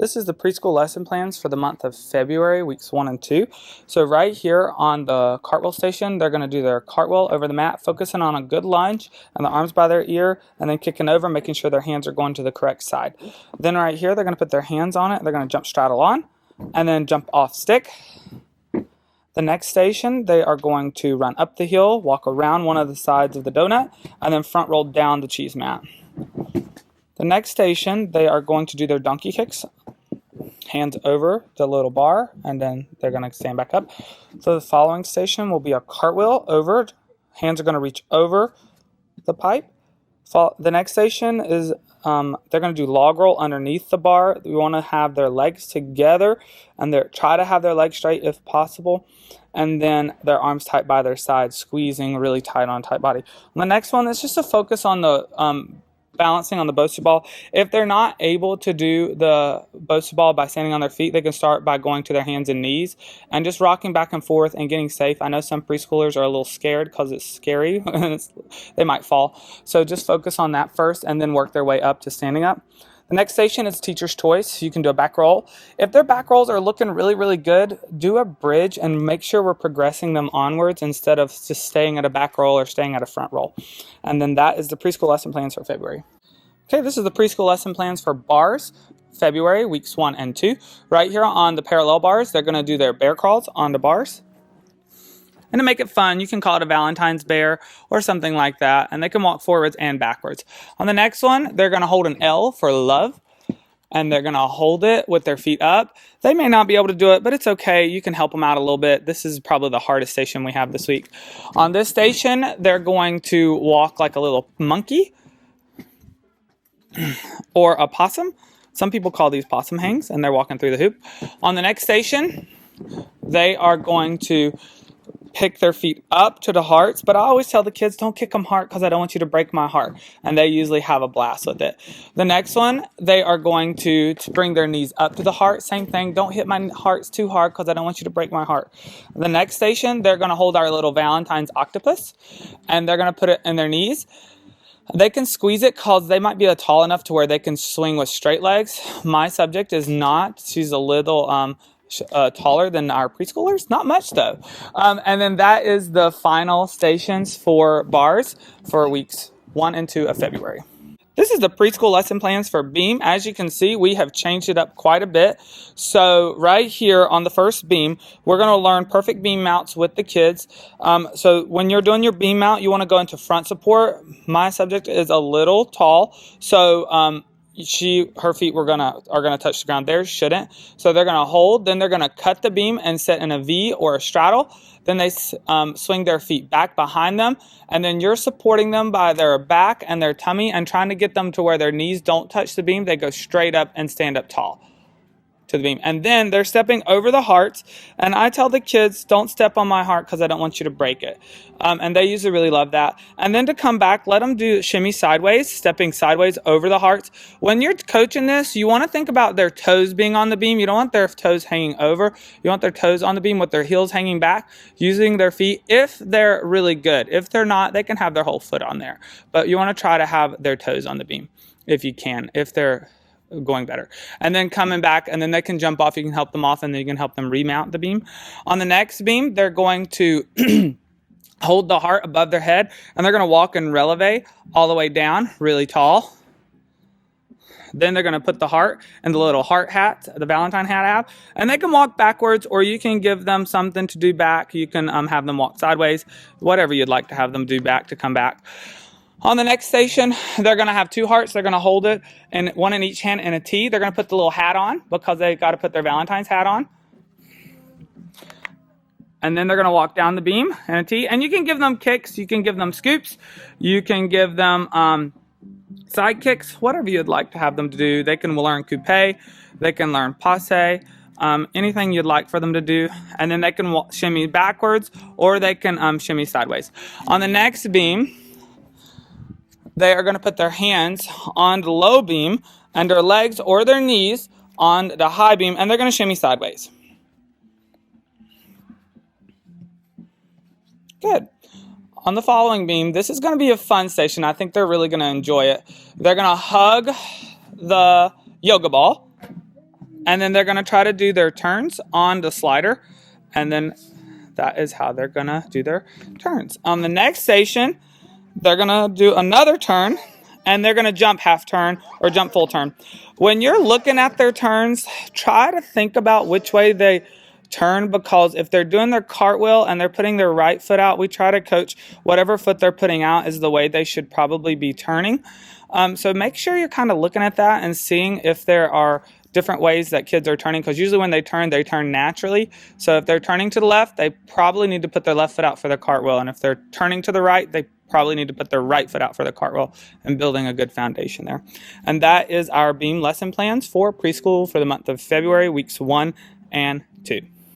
This is the preschool lesson plans for the month of February, weeks 1 and 2. So right here on the cartwheel station, they're going to do their cartwheel over the mat, focusing on a good lunge and the arms by their ear, and then kicking over, making sure their hands are going to the correct side. Then right here, they're going to put their hands on it. They're going to jump straddle on and then jump off stick. The next station, they are going to run up the hill, walk around one of the sides of the donut, and then front roll down the cheese mat. The next station, they are going to do their donkey kicks, hands over the little bar, and then they're going to stand back up. So the following station will be a cartwheel over. Hands are going to reach over the pipe. The next station is they're going to do log roll underneath the bar. We want to have their legs together and try to have their legs straight if possible. And then their arms tight by their sides, squeezing really tight on a tight body. On the next one, it's just a focus on the balancing on the Bosu ball. If they're not able to do the Bosu ball by standing on their feet, they can start by going to their hands and knees and just rocking back and forth and getting safe. I know some preschoolers are a little scared because it's scary and they might fall. So just focus on that first and then work their way up to standing up. The next station is teacher's choice. You can do a back roll. If their back rolls are looking really, really good, do a bridge and make sure we're progressing them onwards instead of just staying at a back roll or staying at a front roll. And then that is the preschool lesson plans for February. Okay, this is the preschool lesson plans for bars, February, weeks 1 and 2. Right here on the parallel bars, they're going to do their bear crawls on the bars. And to make it fun, you can call it a Valentine's bear or something like that. And they can walk forwards and backwards. On the next one, they're going to hold an L for love. And they're going to hold it with their feet up. They may not be able to do it, but it's okay. You can help them out a little bit. This is probably the hardest station we have this week. On this station, they're going to walk like a little monkey or a possum. Some people call these possum hangs, and they're walking through the hoop. On the next station, they are going to pick their feet up to the hearts, but I always tell the kids, don't kick them hard because I don't want you to break my heart. And they usually have a blast with it. The next one, they are going to bring their knees up to the heart. Same thing, don't hit my hearts too hard because I don't want you to break my heart. The next station, they're going to hold our little Valentine's octopus, and they're going to put it in their knees. They can squeeze it because they might be tall enough to where they can swing with straight legs. My subject is not. She's a little taller than our preschoolers. Not much though. And then that is the final stations for bars for weeks 1 and 2 of February. This is the preschool lesson plans for beam. As you can see, we have changed it up quite a bit. So right here on the first beam, we're going to learn perfect beam mounts with the kids. So when you're doing your beam mount, you want to go into front support. My subject is a little tall, so her feet are gonna touch the ground. Theirs shouldn't. So they're gonna hold, then they're gonna cut the beam and sit in a V or a straddle. Then they swing their feet back behind them, and then you're supporting them by their back and their tummy and trying to get them to where their knees don't touch the beam. They go straight up and stand up tall to the beam. And then they're stepping over the hearts, and I tell the kids, don't step on my heart because I don't want you to break it. And they usually really love that. And then to come back, let them do shimmy sideways, stepping sideways over the hearts. When you're coaching this, you want to think about their toes being on the beam. You don't want their toes hanging over. You want their toes on the beam with their heels hanging back, using their feet if they're really good. If they're not, they can have their whole foot on there. But you want to try to have their toes on the beam if you can, if they're going better. And then coming back, and then they can jump off. You can help them off, and then you can help them remount the beam. On the next beam, they're going to hold the heart above their head, and they're going to walk in releve all the way down, really tall. Then they're going to put the heart in the little heart hat, the Valentine hat app, and they can walk backwards, or you can give them something to do back. You can have them walk sideways, whatever you'd like to have them do back to come back. On the next station, they're going to have 2 hearts. They're going to hold it, and one in each hand in a T. They're going to put the little hat on because they got to put their Valentine's hat on. And then they're going to walk down the beam in a T. And you can give them kicks. You can give them scoops. You can give them side kicks, whatever you'd like to have them to do. They can learn coupe. They can learn passe. Anything you'd like for them to do. And then they can shimmy backwards, or they can shimmy sideways. On the next beam, they are going to put their hands on the low beam and their legs or their knees on the high beam, and they're going to shimmy sideways. Good. On the following beam, this is going to be a fun station. I think they're really going to enjoy it. They're going to hug the yoga ball, And then they're going to try to do their turns on the slider. And then that is how they're going to do their turns. On the next station, they're going to do another turn, and they're going to jump half turn or jump full turn. When you're looking at their turns, try to think about which way they turn, because if they're doing their cartwheel and they're putting their right foot out, we try to coach whatever foot they're putting out is the way they should probably be turning. So make sure you're kind of looking at that and seeing if there are different ways that kids are turning, because usually when they turn naturally. So if they're turning to the left, they probably need to put their left foot out for their cartwheel. And if they're turning to the right, they probably need to put their right foot out for the cartwheel, and building a good foundation there. And that is our beam lesson plans for preschool for the month of February, weeks 1 and 2.